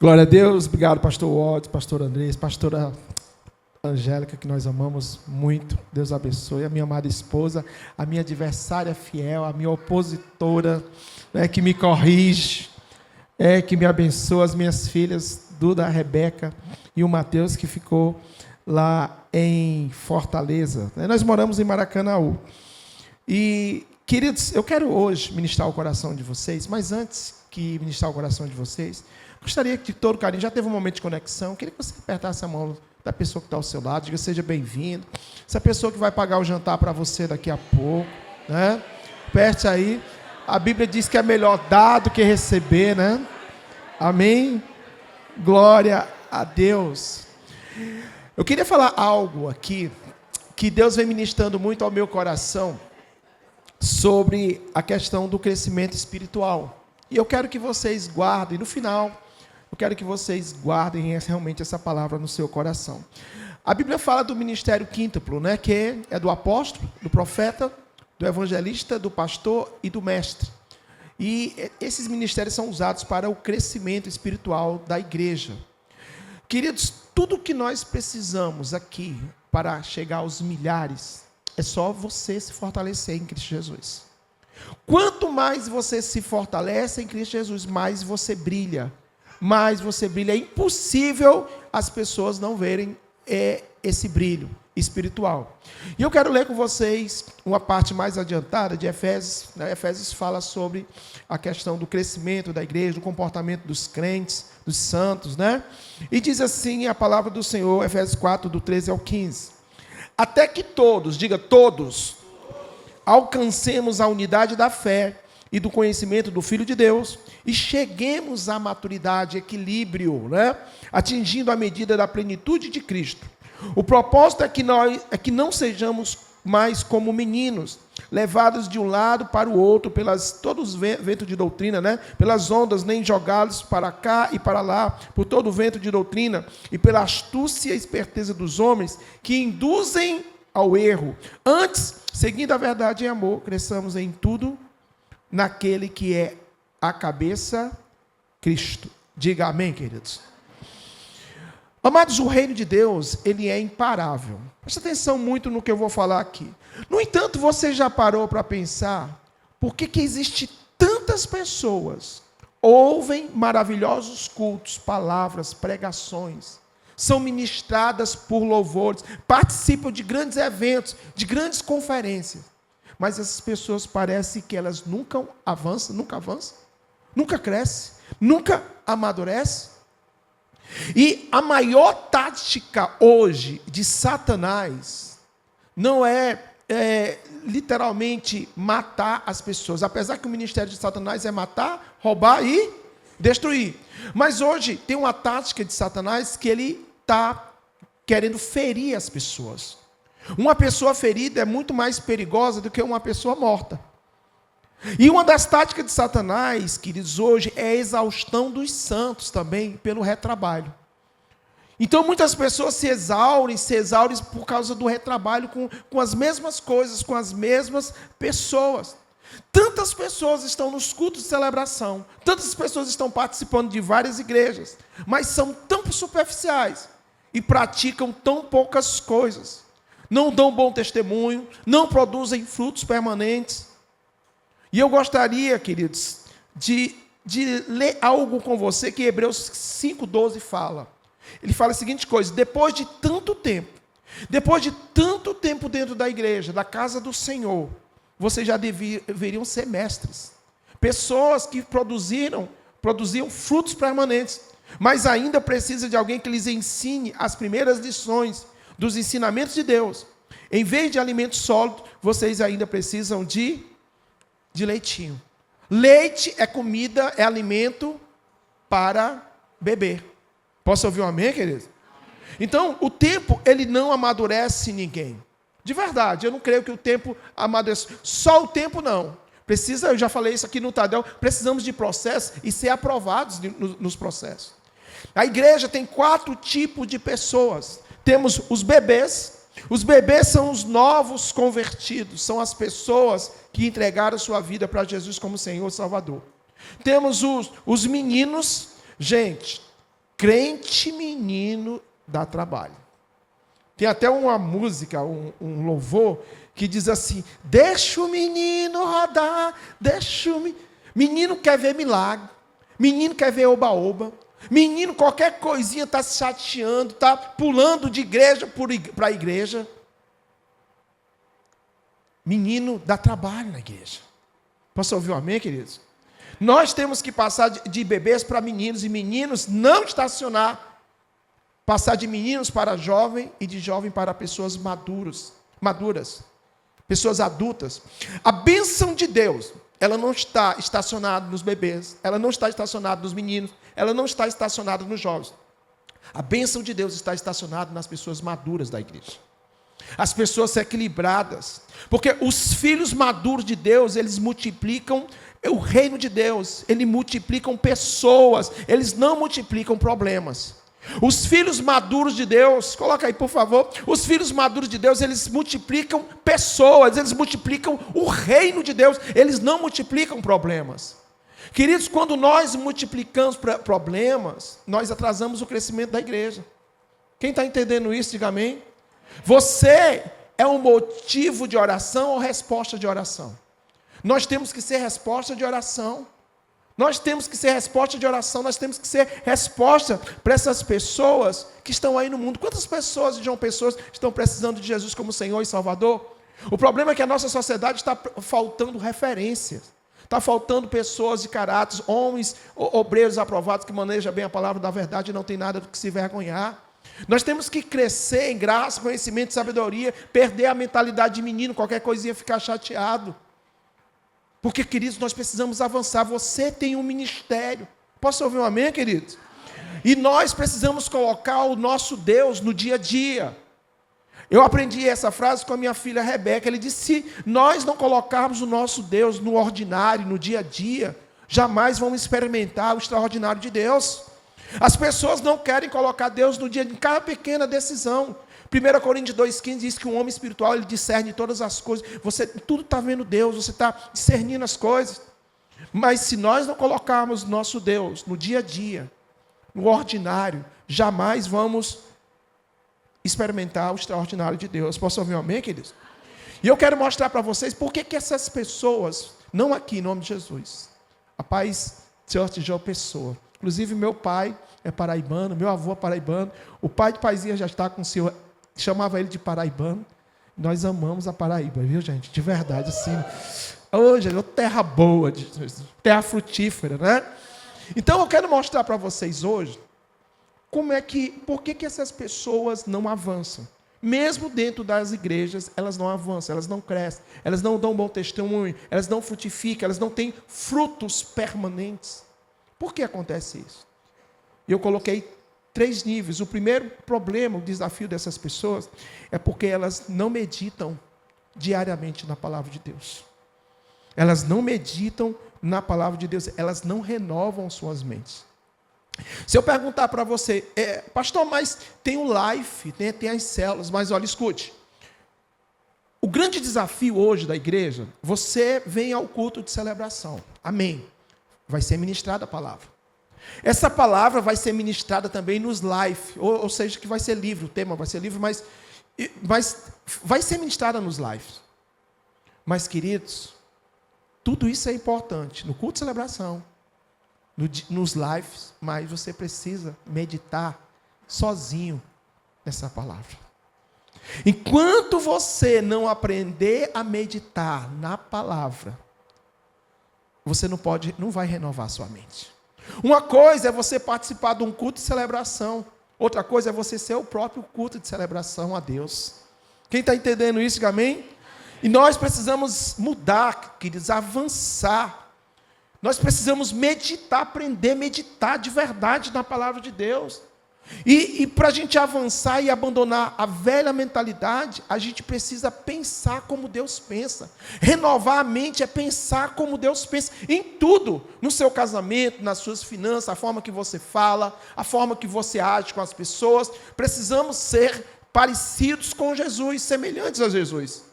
Glória a Deus, obrigado pastor Walter, pastor Andrés, pastora Angélica, que nós amamos muito, Deus abençoe, a minha amada esposa, a minha adversária fiel, a minha opositora, que me corrige, que me abençoa, as minhas filhas, Duda, a Rebeca e o Mateus, que ficou lá em Fortaleza. Nós moramos em Maracanaú. E, queridos, eu quero hoje ministrar o coração de vocês, mas antes que ministrar o coração de vocês, gostaria que de todo carinho, já teve um momento de conexão, queria que você apertasse a mão da pessoa que está ao seu lado, diga seja bem-vindo. Essa pessoa que vai pagar o jantar para você daqui a pouco, né? Aperte aí. A Bíblia diz que é melhor dar do que receber, né? Amém? Glória a Deus. Eu queria falar algo aqui, que Deus vem ministrando muito ao meu coração, sobre a questão do crescimento espiritual. E eu quero que vocês guardem, no final, eu quero que vocês guardem realmente essa palavra no seu coração. A Bíblia fala do ministério quíntuplo, né, que é do apóstolo, do profeta, do evangelista, do pastor e do mestre. E esses ministérios são usados para o crescimento espiritual da igreja. Queridos, tudo que nós precisamos aqui para chegar aos milhares, é só você se fortalecer em Cristo Jesus. Quanto mais você se fortalece em Cristo Jesus, mais você brilha. Mais você brilha. É impossível as pessoas não verem esse brilho espiritual. E eu quero ler com vocês uma parte mais adiantada de Efésios. Efésios fala sobre a questão do crescimento da igreja, do comportamento dos crentes, dos santos, né? E diz assim a palavra do Senhor, Efésios 4, do 13 ao 15. Até que todos, diga todos, alcancemos a unidade da fé e do conhecimento do Filho de Deus e cheguemos à maturidade, equilíbrio, né? Atingindo a medida da plenitude de Cristo. O propósito é que não sejamos mais como meninos, levados de um lado para o outro pelas todos os ventos de doutrina, né? Pelas ondas, nem jogados para cá e para lá, por todo o vento de doutrina e pela astúcia e esperteza dos homens que induzem ao erro. Antes, seguindo a verdade em amor, cresçamos em tudo naquele que é a cabeça, Cristo. Diga amém, queridos. Amados, o reino de Deus, ele é imparável. Presta atenção muito no que eu vou falar aqui. No entanto, você já parou para pensar por que existe tantas pessoas ouvem maravilhosos cultos, palavras, pregações, são ministradas por louvores, participam de grandes eventos, de grandes conferências, mas essas pessoas parecem que elas nunca avançam, nunca crescem, nunca amadurecem. E a maior tática hoje de Satanás não é literalmente matar as pessoas, apesar que o ministério de Satanás é matar, roubar e destruir. Mas hoje tem uma tática de Satanás que ele está querendo ferir as pessoas. Uma pessoa ferida é muito mais perigosa do que uma pessoa morta. E uma das táticas de Satanás, queridos, hoje é a exaustão dos santos também pelo retrabalho. Então muitas pessoas se exaurem por causa do retrabalho com as mesmas coisas, com as mesmas pessoas. Tantas pessoas estão nos cultos de celebração, tantas pessoas estão participando de várias igrejas, mas são tão superficiais e praticam tão poucas coisas. Não dão bom testemunho, não produzem frutos permanentes. E eu gostaria, queridos, de ler algo com você que Hebreus 5,12 fala. Ele fala a seguinte coisa: depois de tanto tempo dentro da igreja, da casa do Senhor, vocês já deveriam ser mestres. Pessoas que produziam frutos permanentes, mas ainda precisa de alguém que lhes ensine as primeiras lições dos ensinamentos de Deus. Em vez de alimento sólido, vocês ainda precisam de leitinho. Leite é comida, é alimento para beber. Posso ouvir um amém, querido? Então, o tempo, ele não amadurece ninguém. De verdade, eu não creio que o tempo amadurece. Só o tempo não. Eu já falei isso aqui no Tadel, precisamos de processos e ser aprovados nos processos. A igreja tem 4 tipos de pessoas. Temos os bebês. Os bebês são os novos convertidos, são as pessoas que entregaram sua vida para Jesus como Senhor e Salvador. Temos os meninos. Gente, crente menino dá trabalho. Tem até uma música, um louvor, que diz assim: deixa o menino rodar, menino quer ver milagre, menino quer ver oba-oba, menino qualquer coisinha está se chateando, está pulando de igreja para a igreja. Menino dá trabalho na igreja. Posso ouvir um amém, queridos? Nós temos que passar de bebês para meninos, e meninos não estacionar. Passar de meninos para jovem e de jovem para pessoas maduras, pessoas adultas. A bênção de Deus, ela não está estacionada nos bebês, ela não está estacionada nos meninos, ela não está estacionada nos jovens. A bênção de Deus está estacionada nas pessoas maduras da igreja. As pessoas equilibradas. Porque os filhos maduros de Deus, eles multiplicam o reino de Deus, eles multiplicam pessoas, eles não multiplicam problemas. Os filhos maduros de Deus, coloca aí por favor, os filhos maduros de Deus, eles multiplicam pessoas, eles multiplicam o reino de Deus, eles não multiplicam problemas. Queridos, quando nós multiplicamos problemas, nós atrasamos o crescimento da igreja. Quem está entendendo isso, diga amém. Você é um motivo de oração ou resposta de oração? Nós temos que ser resposta de oração. Nós temos que ser resposta de oração, nós temos que ser resposta para essas pessoas que estão aí no mundo. Quantas pessoas, João, pessoas estão precisando de Jesus como Senhor e Salvador? O problema é que a nossa sociedade está faltando referências, está faltando pessoas de caráter, homens, obreiros aprovados que manejam bem a palavra da verdade e não tem nada do que se vergonhar. Nós temos que crescer em graça, conhecimento e sabedoria, perder a mentalidade de menino, qualquer coisinha ficar chateado. Porque, queridos, nós precisamos avançar. Você tem um ministério. Posso ouvir um amém, queridos? E nós precisamos colocar o nosso Deus no dia a dia. Eu aprendi essa frase com a minha filha Rebeca. Ele disse: se nós não colocarmos o nosso Deus no ordinário, no dia a dia, jamais vamos experimentar o extraordinário de Deus. As pessoas não querem colocar Deus no dia de cada pequena decisão. 1 Coríntios 2,15 diz que um homem espiritual, ele discerne todas as coisas. Você tudo está vendo Deus, você está discernindo as coisas. Mas se nós não colocarmos nosso Deus no dia a dia, no ordinário, jamais vamos experimentar o extraordinário de Deus. Posso ouvir um amém, queridos? E eu quero mostrar para vocês por que essas pessoas, não aqui em nome de Jesus, a Paz Church de João Pessoa. Inclusive meu pai é paraibano, meu avô é paraibano, o pai de Paizinha já está com o senhor, chamava ele de paraibano. Nós amamos a Paraíba, viu, gente? De verdade, assim. Hoje é terra boa, terra frutífera, né? Então eu quero mostrar para vocês hoje por que essas pessoas não avançam. Mesmo dentro das igrejas, elas não avançam, elas não crescem, elas não dão bom testemunho, elas não frutificam, elas não têm frutos permanentes. Por que acontece isso? Eu coloquei 3 níveis. O primeiro problema, o desafio dessas pessoas, é porque elas não meditam diariamente na palavra de Deus. Elas não meditam na palavra de Deus, elas não renovam suas mentes. Se eu perguntar para você, pastor, mas tem o life, tem as células, mas olha, escute. O grande desafio hoje da igreja, você vem ao culto de celebração. Amém. Vai ser ministrada a palavra. Essa palavra vai ser ministrada também nos live, ou seja, que vai ser livre, o tema vai ser livre, mas vai ser ministrada nos lives. Mas, queridos, tudo isso é importante no culto de celebração, nos lives, mas você precisa meditar sozinho nessa palavra. Enquanto você não aprender a meditar na palavra, você não vai renovar sua mente. Uma coisa é você participar de um culto de celebração. Outra coisa é você ser o próprio culto de celebração a Deus. Quem está entendendo isso, amém? E nós precisamos mudar, queridos, avançar. Nós precisamos meditar, aprender a meditar de verdade na palavra de Deus. E para a gente avançar e abandonar a velha mentalidade, a gente precisa pensar como Deus pensa. Renovar a mente é pensar como Deus pensa em tudo. No seu casamento, nas suas finanças, a forma que você fala, a forma que você age com as pessoas. Precisamos ser parecidos com Jesus, semelhantes a Jesus.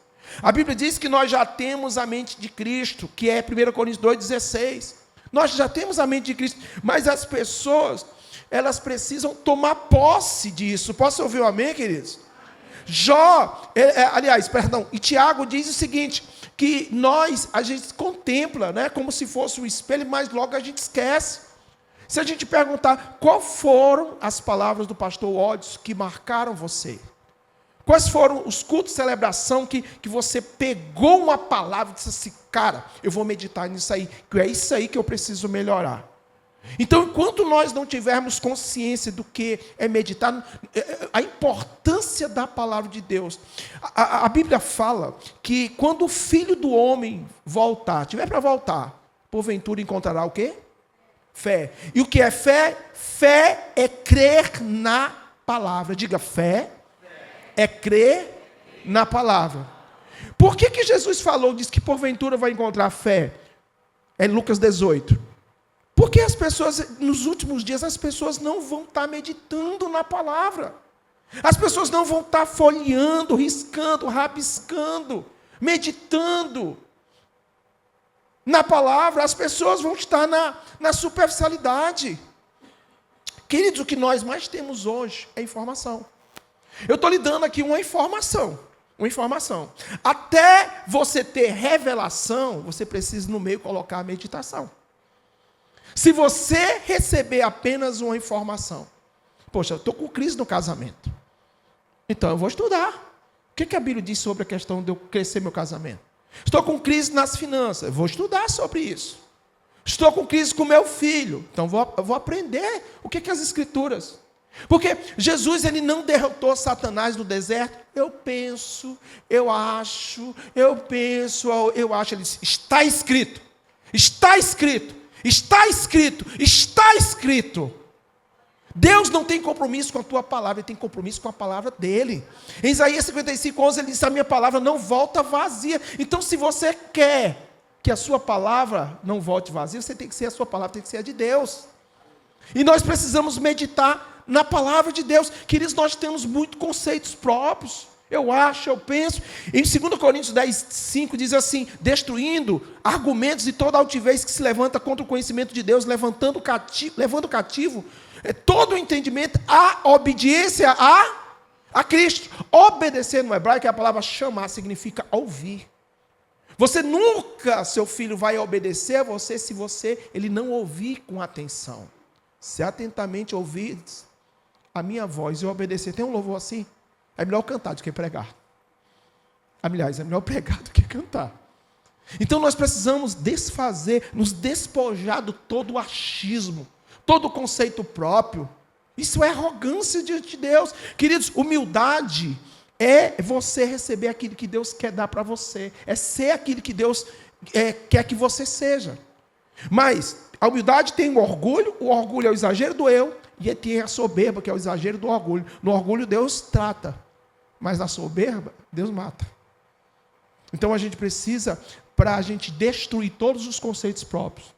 A Bíblia diz que nós já temos a mente de Cristo, que é 1 Coríntios 2,16. Nós já temos a mente de Cristo, mas as pessoas elas precisam tomar posse disso. Posso ouvir um amém, queridos? E Tiago diz o seguinte, que a gente contempla, né, como se fosse um espelho, mas logo a gente esquece. Se a gente perguntar, qual foram as palavras do pastor Odds que marcaram você? Quais foram os cultos de celebração que você pegou uma palavra e disse assim, cara, eu vou meditar nisso aí, que é isso aí que eu preciso melhorar. Então, enquanto nós não tivermos consciência do que é meditar, a importância da palavra de Deus, a Bíblia fala que quando o Filho do Homem voltar, tiver para voltar, porventura encontrará o quê? Fé. E o que é fé? Fé é crer na palavra. Diga, fé é crer na palavra. Por que Jesus falou, diz que porventura vai encontrar fé? É Lucas 18. Porque as pessoas, nos últimos dias, as pessoas não vão estar meditando na palavra. As pessoas não vão estar folheando, riscando, rabiscando, meditando na palavra. As pessoas vão estar na superficialidade. Queridos, o que nós mais temos hoje é informação. Eu estou lhe dando aqui uma informação. Até você ter revelação, você precisa no meio colocar a meditação. Se você receber apenas uma informação, poxa, eu estou com crise no casamento, então eu vou estudar. O que a Bíblia diz sobre a questão de eu crescer meu casamento? Estou com crise nas finanças, eu vou estudar sobre isso. Estou com crise com meu filho, então eu vou aprender o que as Escrituras. Porque Jesus, ele não derrotou Satanás no deserto. Eu penso, eu acho. Ele disse, está escrito. Deus não tem compromisso com a tua palavra, ele tem compromisso com a palavra dele. Em Isaías 55:11, ele diz, a minha palavra não volta vazia. Então, se você quer que a sua palavra não volte vazia, a sua palavra tem que ser a de Deus. E nós precisamos meditar na palavra de Deus. Queridos, nós temos muitos conceitos próprios. Eu acho, eu penso. Em 2 Coríntios 10:5 diz assim, destruindo argumentos e toda altivez que se levanta contra o conhecimento de Deus, levando cativo todo o entendimento, a obediência a Cristo. Obedecer no hebraico, é a palavra chamar, significa ouvir. Você nunca, seu filho, vai obedecer a você se ele não ouvir com atenção. Se atentamente ouvir a minha voz e obedecer. Tem um louvor assim? É melhor cantar do que pregar. Aliás, é melhor pregar do que cantar. Então nós precisamos nos despojar de todo o achismo, todo o conceito próprio. Isso é arrogância diante de Deus. Queridos, humildade é você receber aquilo que Deus quer dar para você. É ser aquilo que Deus quer que você seja. Mas a humildade tem o orgulho é o exagero do eu, e tem a soberba, que é o exagero do orgulho. No orgulho Deus trata, mas na soberba Deus mata. Então a gente precisa, para a gente destruir todos os conceitos próprios.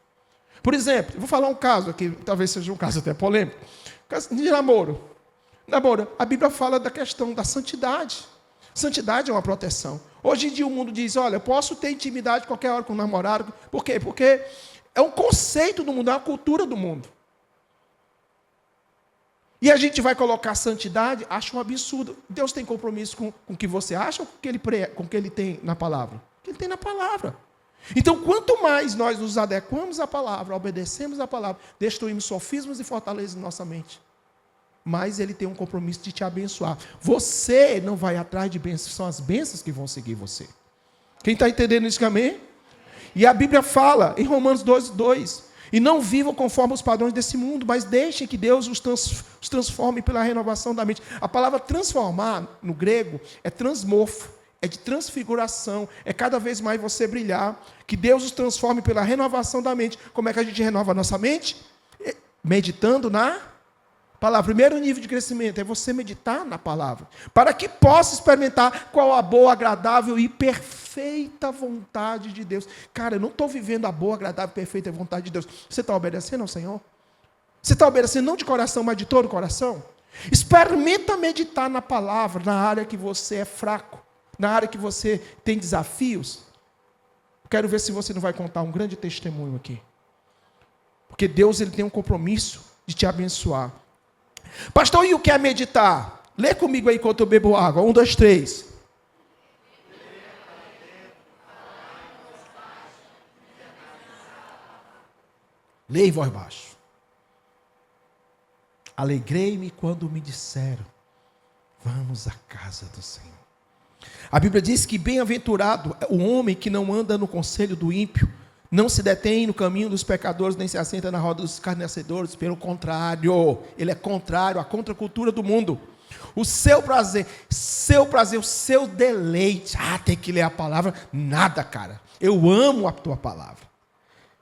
Por exemplo, vou falar um caso aqui, talvez seja um caso até polêmico. Caso de namoro. A Bíblia fala da questão da santidade. Santidade é uma proteção. Hoje em dia o mundo diz, olha, eu posso ter intimidade qualquer hora com o namorado. Por quê? Porque é um conceito do mundo, é uma cultura do mundo. E a gente vai colocar santidade, acha um absurdo. Deus tem compromisso com o que você acha ou com o que ele tem na palavra? O que ele tem na palavra. Então, quanto mais nós nos adequamos à palavra, obedecemos à palavra, destruímos sofismas e fortalezas na nossa mente, mais ele tem um compromisso de te abençoar. Você não vai atrás de bênçãos, são as bênçãos que vão seguir você. Quem está entendendo isso, amém? E a Bíblia fala, em Romanos 12:2, e não vivam conforme os padrões desse mundo, mas deixem que Deus os transforme pela renovação da mente. A palavra transformar, no grego, é transmorfo, é de transfiguração, é cada vez mais você brilhar, que Deus os transforme pela renovação da mente. Como é que a gente renova a nossa mente? Meditando na palavra. Primeiro nível de crescimento é você meditar na palavra, para que possa experimentar qual a boa, agradável e perfeita vontade de Deus. Cara, eu não estou vivendo a boa, agradável e perfeita vontade de Deus. Você está obedecendo ao Senhor? Você está obedecendo não de coração, mas de todo o coração? Experimenta meditar na palavra, na área que você é fraco, na área que você tem desafios. Quero ver se você não vai contar um grande testemunho aqui. Porque Deus, ele tem um compromisso de te abençoar. Pastor, e o que é meditar? Lê comigo aí enquanto eu bebo água. 1, 2, 3. Lê em voz baixa. Alegrei-me quando me disseram, vamos à casa do Senhor. A Bíblia diz que bem-aventurado é o homem que não anda no conselho do ímpio, não se detém no caminho dos pecadores, nem se assenta na roda dos escarnecedores. Pelo contrário, ele é contrário à contracultura do mundo. O seu prazer, o seu deleite. Tem que ler a palavra. Nada, cara. Eu amo a tua palavra.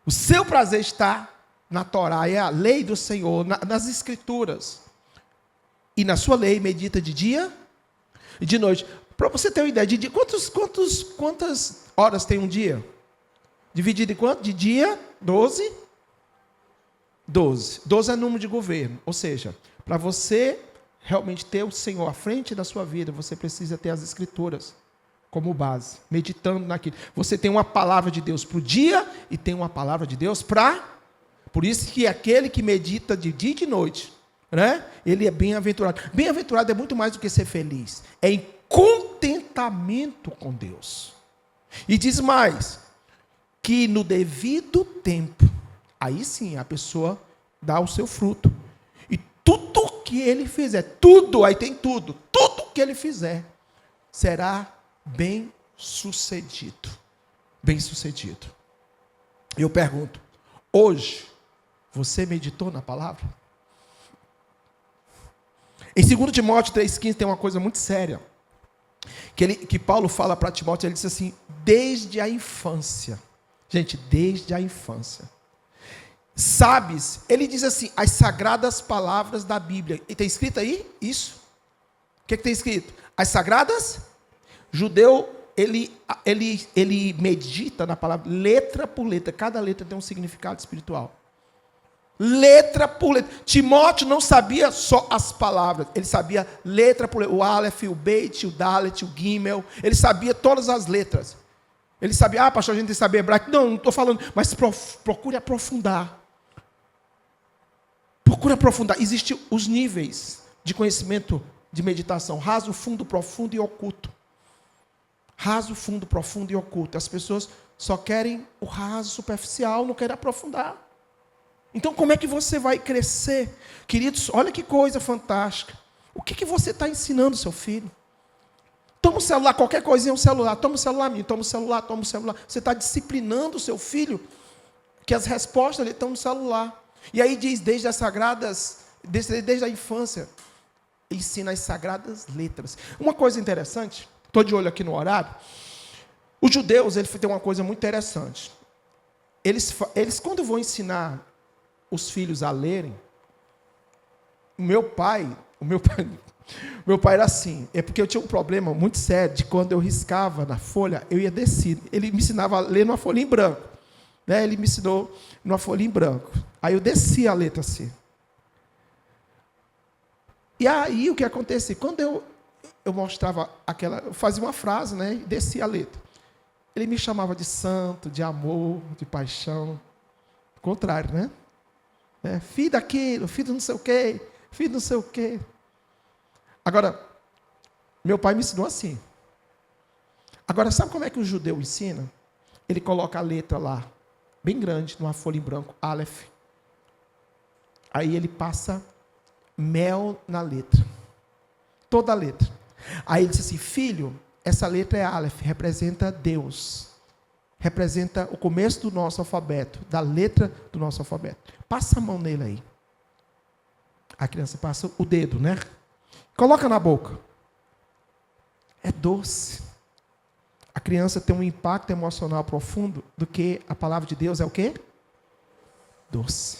O seu prazer está na Torá, é a lei do Senhor, nas Escrituras. E na sua lei medita de dia e de noite. Para você ter uma ideia, de dia, quantas horas tem um dia? Dividido em quanto? De dia, 12. 12 é número de governo. Ou seja, para você realmente ter o Senhor à frente da sua vida, você precisa ter as Escrituras como base, meditando naquilo. Você tem uma palavra de Deus para o dia e tem uma palavra de Deus para... Por isso que aquele que medita de dia e de noite, né? Ele é bem-aventurado. Bem-aventurado é muito mais do que ser feliz. É em contentamento com Deus. E diz mais, que no devido tempo, aí sim a pessoa dá o seu fruto. E tudo que ele fizer, tudo, aí tem tudo que ele fizer, será bem sucedido. Bem sucedido. Eu pergunto, hoje, você meditou na palavra? Em 2 Timóteo 3,15 tem uma coisa muito séria. Que Paulo fala para Timóteo, ele diz assim, desde a infância. Gente, desde a infância. Sabes, ele diz assim, as sagradas palavras da Bíblia. E tem escrito aí isso? O que tem escrito? As sagradas? Judeu, ele medita na palavra, letra por letra. Cada letra tem um significado espiritual. Letra por letra. Timóteo não sabia só as palavras, ele sabia letra por letra. O Aleph, o Beit, o Dalet, o Gimel. Ele sabia todas as letras. Ele sabia, pastor, a gente tem que saber hebraico. Não estou falando, mas procure aprofundar. Procure aprofundar. Existem os níveis de conhecimento de meditação: raso, fundo, profundo e oculto. Raso, fundo, profundo e oculto. As pessoas só querem o raso superficial, não querem aprofundar. Então, como é que você vai crescer? Queridos, olha que coisa fantástica. O que você está ensinando seu filho? Toma o celular, qualquer coisinha, um celular. Toma o celular, menino, toma o celular, toma o celular. Você está disciplinando o seu filho, que as respostas dele estão no celular. E aí diz, desde a infância, ensina as sagradas letras. Uma coisa interessante, estou de olho aqui no horário. Os judeus, eles têm uma coisa muito interessante. Eles quando vão ensinar os filhos a lerem, o meu pai era assim, é porque eu tinha um problema muito sério, de quando eu riscava na folha, eu ia descer. Ele me ensinava a ler numa folha em branco, né? Ele me ensinou numa folha em branco. Aí eu descia a letra assim. E aí o que acontecia? Quando eu mostrava eu fazia uma frase, né? E descia a letra. Ele me chamava de santo, de amor, de paixão. O contrário, né? Filho daquilo, filho não sei o quê, filho não sei o quê. Agora, meu pai me ensinou assim. Agora, sabe como é que o judeu ensina? Ele coloca a letra lá, bem grande, numa folha em branco, Aleph. Aí ele passa mel na letra. Toda a letra. Aí ele diz assim, filho, essa letra é Aleph, representa Deus. Representa o começo do nosso alfabeto, da letra do nosso alfabeto. Passa a mão nele aí. A criança passa o dedo, né? Coloca na boca. É doce. A criança tem um impacto emocional profundo do que a palavra de Deus é o quê? Doce.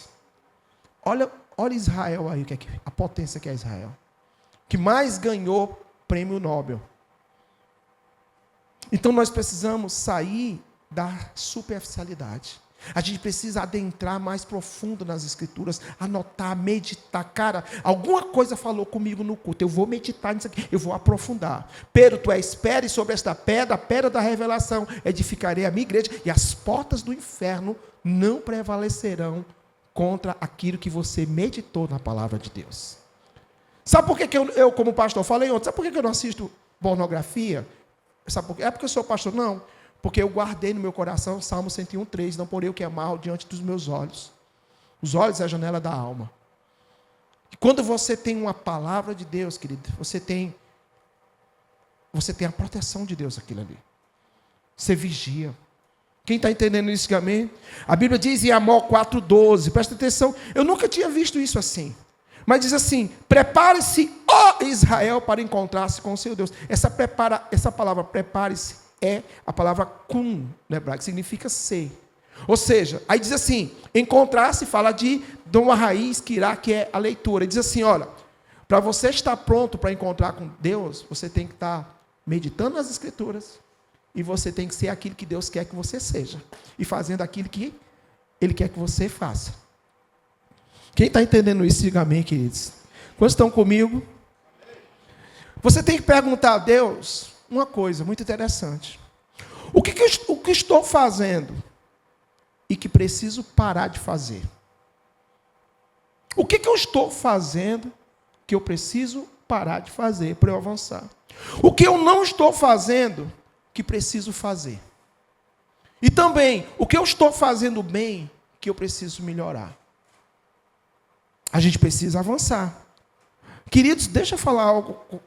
Olha Israel aí, a potência que é Israel. Que mais ganhou prêmio Nobel. Então nós precisamos sair da superficialidade. A gente precisa adentrar mais profundo nas Escrituras, anotar, meditar. Cara, alguma coisa falou comigo no culto, eu vou meditar nisso aqui, eu vou aprofundar. Pedro, tu és pedra, e sobre esta pedra, a pedra da revelação, edificarei a minha igreja, e as portas do inferno não prevalecerão contra aquilo que você meditou na palavra de Deus. Sabe por que eu como pastor, falei ontem, sabe por que eu não assisto pornografia? Sabe por quê? É porque eu sou pastor? Não. Porque eu guardei no meu coração Salmo 101:3, não porei o que é mal diante dos meus olhos. Os olhos é a janela da alma. E quando você tem uma palavra de Deus, querido, você tem a proteção de Deus aquilo ali. Você vigia. Quem está entendendo isso, amém? A Bíblia diz em Amós 4:12, presta atenção, eu nunca tinha visto isso assim. Mas diz assim: prepare-se, ó Israel, para encontrar-se com o seu Deus. Essa palavra prepare-se é a palavra kun, no hebraico, que significa ser. Ou seja, aí diz assim, encontrar-se fala de uma raiz que é a leitura. Ele diz assim, olha, para você estar pronto para encontrar com Deus, você tem que estar meditando nas Escrituras, e você tem que ser aquilo que Deus quer que você seja, e fazendo aquilo que Ele quer que você faça. Quem está entendendo isso, diga amém, queridos. Quantos estão comigo? Você tem que perguntar a Deus uma coisa muito interessante. O que estou fazendo e que preciso parar de fazer? O que eu estou fazendo que eu preciso parar de fazer para eu avançar? O que eu não estou fazendo que preciso fazer? E também, o que eu estou fazendo bem que eu preciso melhorar? A gente precisa avançar. Queridos, deixa eu falar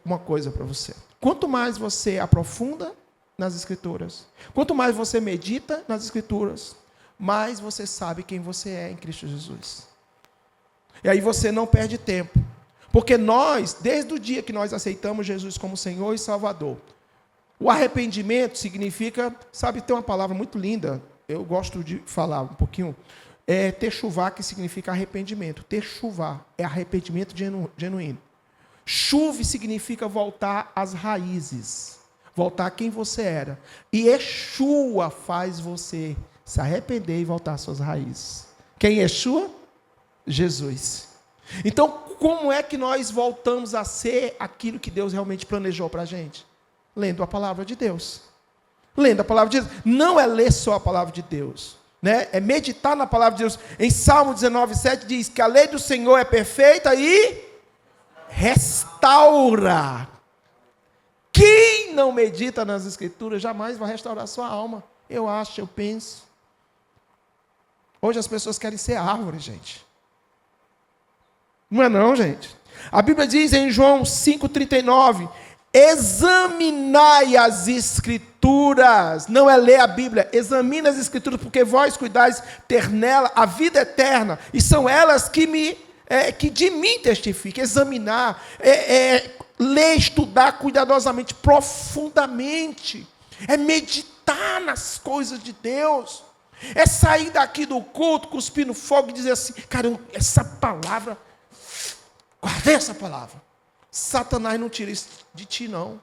uma coisa para você. Quanto mais você aprofunda nas Escrituras, quanto mais você medita nas Escrituras, mais você sabe quem você é em Cristo Jesus. E aí você não perde tempo. Porque nós, desde o dia que nós aceitamos Jesus como Senhor e Salvador, o arrependimento significa, sabe, tem uma palavra muito linda, eu gosto de falar um pouquinho, techuvá, que significa arrependimento. Techuvá é arrependimento genuíno. Chuve significa voltar às raízes, voltar a quem você era. E Yeshua faz você se arrepender e voltar às suas raízes. Quem é Yeshua? Jesus. Então, como é que nós voltamos a ser aquilo que Deus realmente planejou para a gente? Lendo a palavra de Deus. Lendo a palavra de Deus. Não é ler só a palavra de Deus, né? É meditar na palavra de Deus. Em Salmo 19:7 diz que a lei do Senhor é perfeita e restaura. Quem não medita nas Escrituras jamais vai restaurar sua alma. Eu acho, eu penso. Hoje as pessoas querem ser árvore, gente. Não é não, gente? A Bíblia diz em João 5:39, examinai as Escrituras. Não é ler a Bíblia, examina as Escrituras, porque vós cuidais ter nela a vida eterna, e são elas que de mim testificam. Examinar, ler, estudar cuidadosamente, profundamente, é meditar nas coisas de Deus, é sair daqui do culto, cuspindo fogo e dizer assim, cara, essa palavra, guardei essa palavra. Satanás não tira isso de ti, não.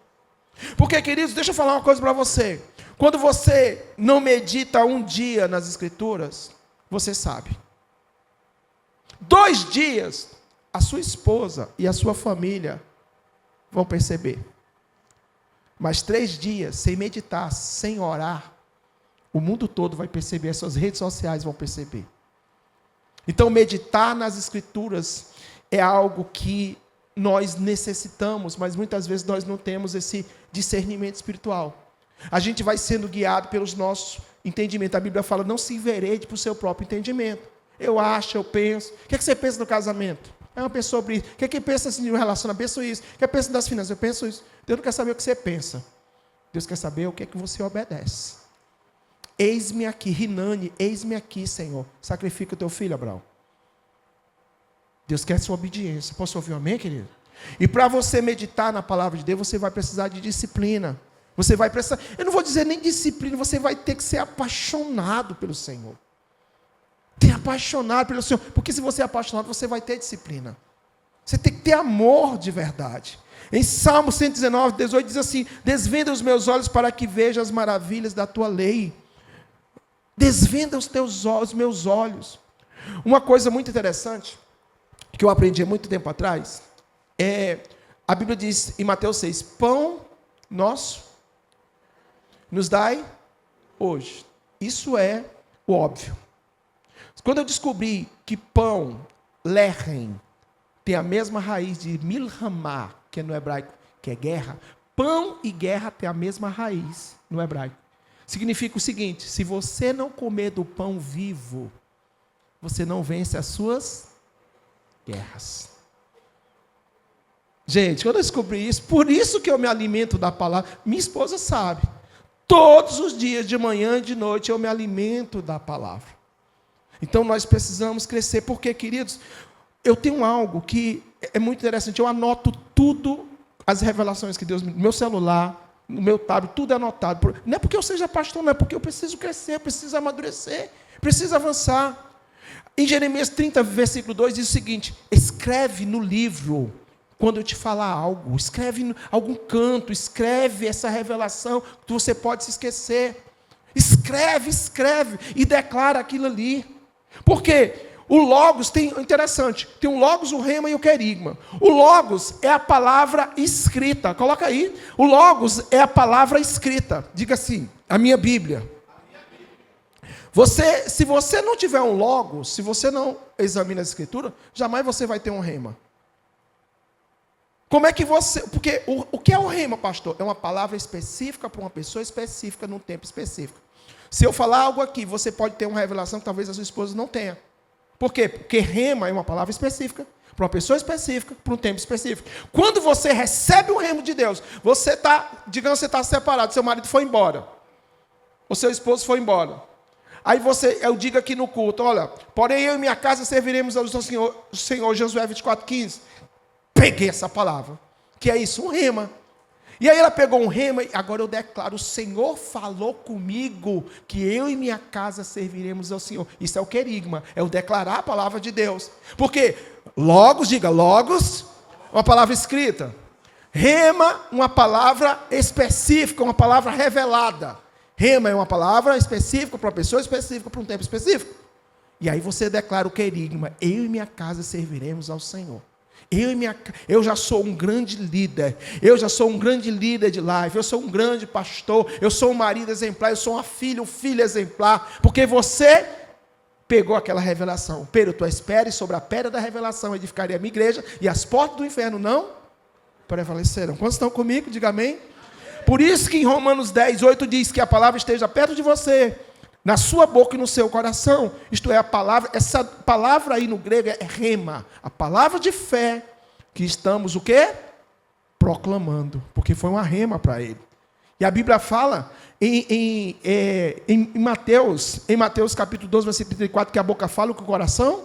Porque, queridos, deixa eu falar uma coisa para você. Quando você não medita um dia nas Escrituras, você sabe. 2 dias, a sua esposa e a sua família vão perceber. Mas 3 dias, sem meditar, sem orar, o mundo todo vai perceber, as suas redes sociais vão perceber. Então, meditar nas Escrituras é algo que nós necessitamos, mas muitas vezes nós não temos esse discernimento espiritual. A gente vai sendo guiado pelos nossos entendimentos. A Bíblia fala, não se enverede para o seu próprio entendimento. Eu acho, eu penso. O que você pensa no casamento? Eu penso sobre isso. O que pensa assim, no relacionamento? Eu penso isso. O que pensa das finanças? Eu penso isso. Deus não quer saber o que você pensa. Deus quer saber o que é que você obedece. Eis-me aqui, Rinane, eis-me aqui, Senhor. Sacrifica o teu filho, Abraão. Deus quer sua obediência. Posso ouvir um amém, querido? E para você meditar na palavra de Deus, você vai precisar de disciplina. Você vai precisar, eu não vou dizer nem disciplina, você vai ter que ser apaixonado pelo Senhor. Ter apaixonado pelo Senhor. Porque se você é apaixonado, você vai ter disciplina. Você tem que ter amor de verdade. Em Salmo 119:18 diz assim, desvenda os meus olhos para que veja as maravilhas da tua lei. Desvenda os meus olhos. Uma coisa muito interessante, que eu aprendi há muito tempo atrás, a Bíblia diz em Mateus 6, pão nosso nos dai hoje. Isso é o óbvio. Quando eu descobri que pão, lerem, tem a mesma raiz de milhamá, que é no hebraico, que é guerra. Pão e guerra tem a mesma raiz no hebraico. Significa o seguinte: se você não comer do pão vivo, você não vence as suas guerras. Gente, quando eu descobri isso, por isso que eu me alimento da palavra. Minha esposa sabe. Todos os dias, de manhã e de noite, eu me alimento da palavra. Então, nós precisamos crescer. Porque, queridos, eu tenho algo que é muito interessante. Eu anoto tudo, as revelações que Deus me dá. No meu celular, no meu tablet, tudo é anotado. Não é porque eu seja pastor, não é porque eu preciso crescer, eu preciso amadurecer, preciso avançar. Em Jeremias 30, versículo 2, diz o seguinte: escreve no livro, quando eu te falar algo, escreve em algum canto, escreve essa revelação, que você pode se esquecer. Escreve, e declara aquilo ali. Porque o Logos tem, interessante, tem o Logos, o Rema e o Querigma. O Logos é a palavra escrita, coloca aí. O Logos é a palavra escrita. Diga assim, a minha Bíblia. Se você não tiver um Logos, se você não examina a Escritura, jamais você vai ter um Rema. Como é que você... Porque o que é o Rema, pastor? É uma palavra específica para uma pessoa específica, num tempo específico. Se eu falar algo aqui, você pode ter uma revelação que talvez a sua esposa não tenha. Por quê? Porque Rema é uma palavra específica, para uma pessoa específica, para um tempo específico. Quando você recebe o Rema de Deus, você está, digamos, você está separado, seu marido foi embora, o seu esposo foi embora. Aí eu digo aqui no culto, olha, porém eu e minha casa serviremos ao Senhor, Josué 24:15. Peguei essa palavra, que é isso, um rema. E aí ela pegou um rema, e agora eu declaro: o Senhor falou comigo, que eu e minha casa serviremos ao Senhor. Isso é o querigma, é o declarar a palavra de Deus. Porque Logos, diga Logos, uma palavra escrita. Rema, uma palavra específica, uma palavra revelada. Rema é uma palavra específica para uma pessoa específica, para um tempo específico. E aí você declara o querigma: eu e minha casa serviremos ao Senhor. Eu já sou um grande líder, eu já sou um grande líder de life, eu sou um grande pastor, eu sou um marido exemplar, eu sou uma filha, um filho exemplar, porque você pegou aquela revelação. Pedro, tu esperes sobre a pedra da revelação, edificarei a minha igreja, e as portas do inferno não prevalecerão. Quantos estão comigo? Diga amém. Por isso que em Romanos 10, 8 diz que a palavra esteja perto de você, na sua boca e no seu coração. Isto é, a palavra, essa palavra aí no grego é rema, a palavra de fé que estamos o quê? Proclamando, porque foi uma rema para ele. E a Bíblia fala em Mateus capítulo 12, versículo 34, que a boca fala com o coração.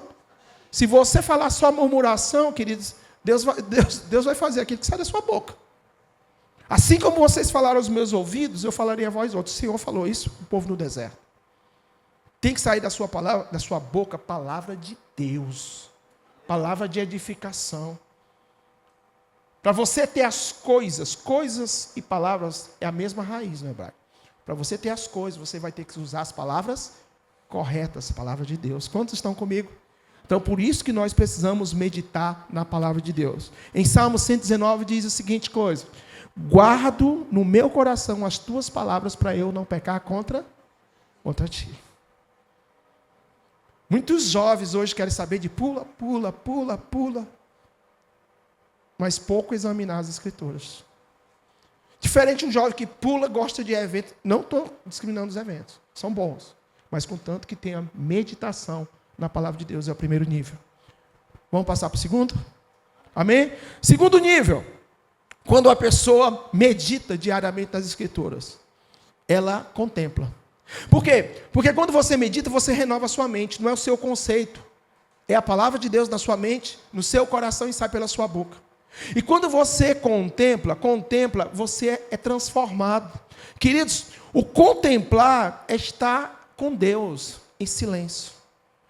Se você falar só murmuração, queridos, Deus vai fazer aquilo que sai da sua boca. Assim como vocês falaram aos meus ouvidos, eu falarei a vós outros. O Senhor falou isso para o povo no deserto. Tem que sair da sua palavra, da sua boca, palavra de Deus, palavra de edificação. Para você ter as coisas e palavras é a mesma raiz no hebraico. Para você ter as coisas, você vai ter que usar as palavras corretas, a palavra de Deus. Quantos estão comigo? Então, por isso que nós precisamos meditar na palavra de Deus. Em Salmo 119 diz a seguinte coisa: guardo no meu coração as tuas palavras para eu não pecar contra ti. Muitos jovens hoje querem saber de pula, mas pouco examinar as escrituras. Diferente de um jovem que pula, gosta de eventos. Não estou discriminando os eventos, são bons, mas contanto que tenha meditação na palavra de Deus, é o primeiro nível. Vamos passar para o segundo? Amém? Segundo nível, quando a pessoa medita diariamente nas escrituras, ela contempla. Por quê? Porque quando você medita, você renova a sua mente, não é o seu conceito. É a palavra de Deus na sua mente, no seu coração e sai pela sua boca. E quando você contempla, você é transformado. Queridos, o contemplar é estar com Deus em silêncio.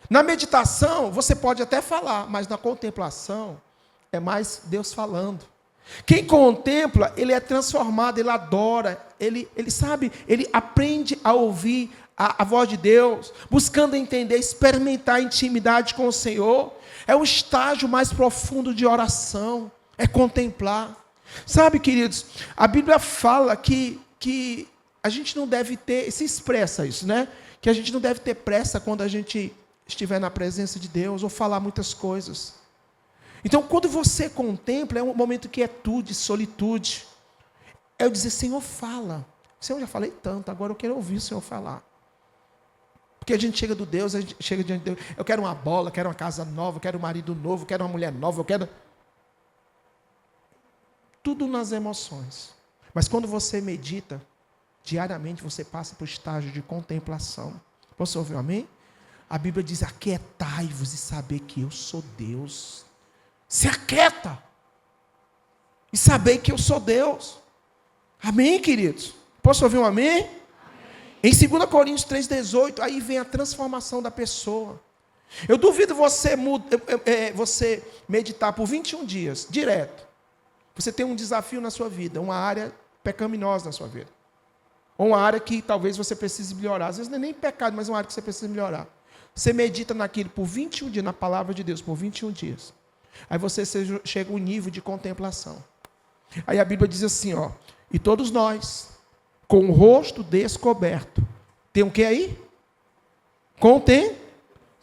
Na meditação, você pode até falar, mas na contemplação é mais Deus falando. Quem contempla, ele é transformado, ele adora, ele sabe, ele aprende a ouvir a voz de Deus, buscando entender, experimentar a intimidade com o Senhor. É o estágio mais profundo de oração, é contemplar. Sabe, queridos, a Bíblia fala que a gente não deve ter, se expressa isso, né? Que a gente não deve ter pressa quando a gente estiver na presença de Deus, ou falar muitas coisas. Então, quando você contempla, é um momento de quietude, solitude. É eu dizer, Senhor, fala. Senhor, eu já falei tanto, agora eu quero ouvir o Senhor falar. Porque a gente chega do Deus, a gente chega diante de Deus, eu quero uma bola, eu quero uma casa nova, eu quero um marido novo, eu quero uma mulher nova, eu quero... Tudo nas emoções. Mas quando você medita, diariamente você passa para o estágio de contemplação. Posso ouvir um amém? A Bíblia diz, aquietai-vos e saber que eu sou Deus. Se aquieta. E saber que eu sou Deus. Amém, queridos? Posso ouvir um amém? Amém. Em 2 Coríntios 3,18, aí vem a transformação da pessoa. Eu duvido você meditar por 21 dias, direto. Você tem um desafio na sua vida, uma área pecaminosa na sua vida. Ou uma área que talvez você precise melhorar. Às vezes não é nem pecado, mas uma área que você precisa melhorar. Você medita naquilo por 21 dias, na palavra de Deus, por 21 dias. Aí você chega a um nível de contemplação. Aí a Bíblia diz assim, ó, e todos nós, com o rosto descoberto, tem o que aí? Contém,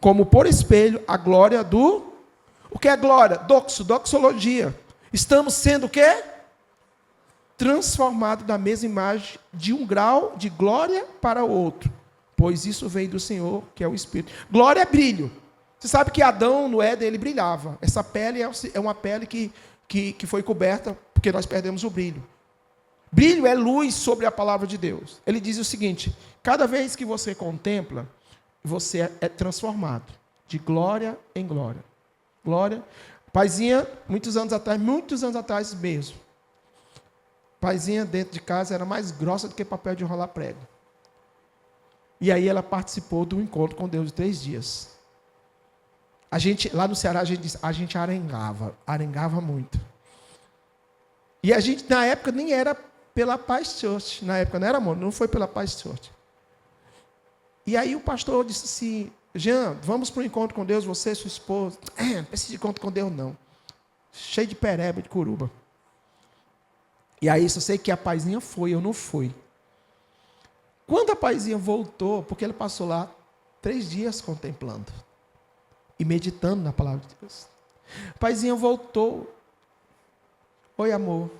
como por espelho, a glória do... O que é glória? Doxologia. Estamos sendo o quê? Transformados da mesma imagem, de um grau de glória para o outro. Pois isso vem do Senhor, que é o Espírito. Glória é brilho. Você sabe que Adão, no Éden, ele brilhava. Essa pele é uma pele que foi coberta, porque nós perdemos o brilho. Brilho é luz sobre a palavra de Deus. Ele diz o seguinte, cada vez que você contempla, você é transformado, de glória em glória. Glória. Paizinha, muitos anos atrás mesmo. Paizinha dentro de casa era mais grossa do que papel de enrolar prego. E aí ela participou do encontro com Deus de 3 dias. Lá no Ceará, a gente arengava muito. E a gente, na época, nem era pela Paz Church. Na época, não era, amor? Não foi pela Paz Church. E aí o pastor disse assim, Jean, vamos para o encontro com Deus, você e sua esposa. Não precisa de encontro com Deus, não. Cheio de pereba, de curuba. E aí, só sei que a Paizinha foi, eu não fui. Quando a Paizinha voltou, porque ele passou lá 3 dias contemplando e meditando na palavra de Deus. A Paizinha voltou. Oi, amor.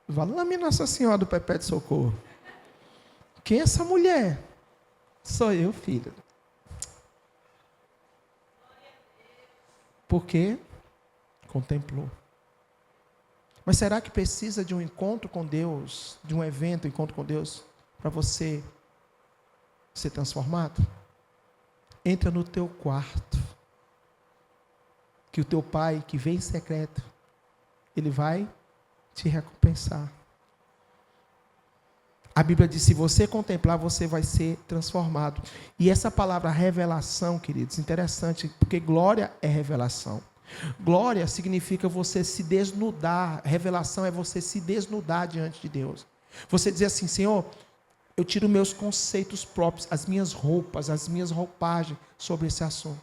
Valame Nossa Senhora do Perpétuo Socorro. Quem é essa mulher? Sou eu, filha. Por quê? Contemplou. Mas será que precisa de um encontro com Deus, de um evento, encontro com Deus, para você ser transformado? Entra no teu quarto, que o teu pai, que vem em secreto, ele vai te recompensar. A Bíblia diz, se você contemplar, você vai ser transformado. E essa palavra revelação, queridos, interessante, porque glória é revelação. Glória significa você se desnudar. Revelação é você se desnudar diante de Deus. Você dizer assim, Senhor, eu tiro meus conceitos próprios, as minhas roupas, as minhas roupagens sobre esse assunto.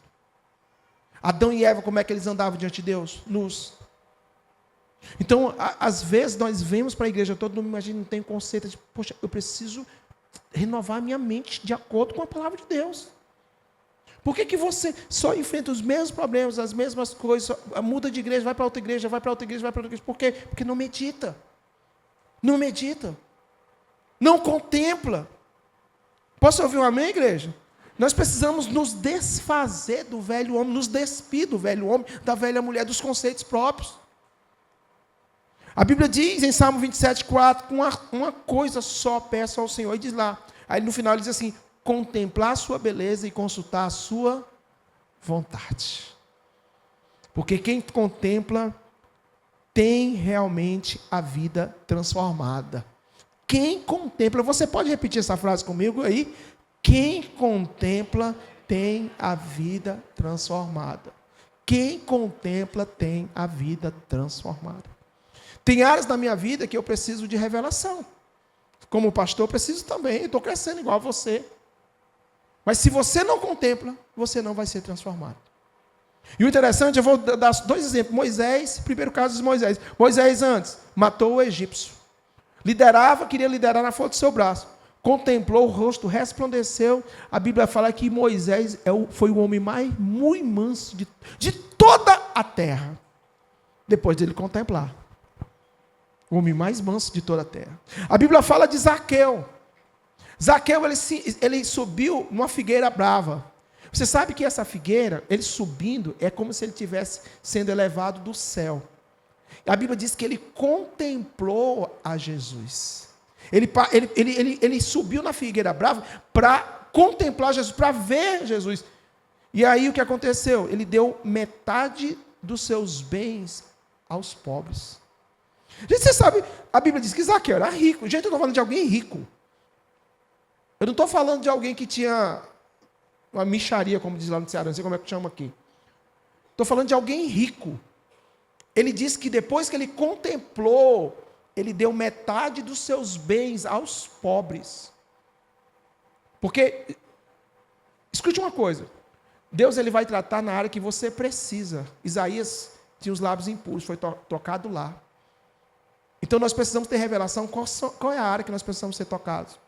Adão e Eva, como é que eles andavam diante de Deus? Nus. Então, às vezes, nós vemos para a igreja todo mundo, imagina, não tem conceito de, poxa, eu preciso renovar a minha mente de acordo com a palavra de Deus. Por que você só enfrenta os mesmos problemas, as mesmas coisas, muda de igreja, vai para outra igreja, vai para outra igreja, vai para outra igreja? Por quê? Porque não medita. Não medita. Não contempla. Posso ouvir um amém, igreja? Nós precisamos nos desfazer do velho homem, nos despir do velho homem, da velha mulher, dos conceitos próprios. A Bíblia diz em Salmo 27,4, uma coisa só peço ao Senhor, e diz lá, aí no final ele diz assim, contemplar a sua beleza e consultar a sua vontade. Porque quem contempla tem realmente a vida transformada. Quem contempla, você pode repetir essa frase comigo aí? Quem contempla tem a vida transformada. Quem contempla tem a vida transformada. Tem áreas da minha vida que eu preciso de revelação. Como pastor, eu preciso também. Eu estou crescendo igual a você. Mas se você não contempla, você não vai ser transformado. E o interessante, eu vou dar 2 exemplos. Moisés, primeiro caso de Moisés. Moisés antes matou o egípcio. Liderava, queria liderar na força do seu braço. contemplou, o rosto resplandeceu. A Bíblia fala que Moisés foi o homem mais muito manso de toda a terra, depois dele contemplar. O homem mais manso de toda a terra. A Bíblia fala de Zaqueu. Zaqueu, ele subiu numa figueira brava. Você sabe que essa figueira, ele subindo, é como se ele estivesse sendo elevado do céu. A Bíblia diz que ele contemplou a Jesus. Ele subiu na figueira brava para contemplar Jesus, para ver Jesus. E aí o que aconteceu? Ele deu metade dos seus bens aos pobres. Gente, você sabe, a Bíblia diz que Zaqueu era rico. Gente, eu estou falando de alguém rico. Eu não estou falando de alguém que tinha uma micharia, como diz lá no Ceará, não sei como é que chama aqui. Estou falando de alguém rico. Ele diz que depois que ele contemplou, ele deu metade dos seus bens aos pobres. Porque, escute uma coisa, Deus ele vai tratar na área que você precisa. Isaías tinha os lábios impuros, foi tocado lá. Então nós precisamos ter revelação qual é a área que nós precisamos ser tocados.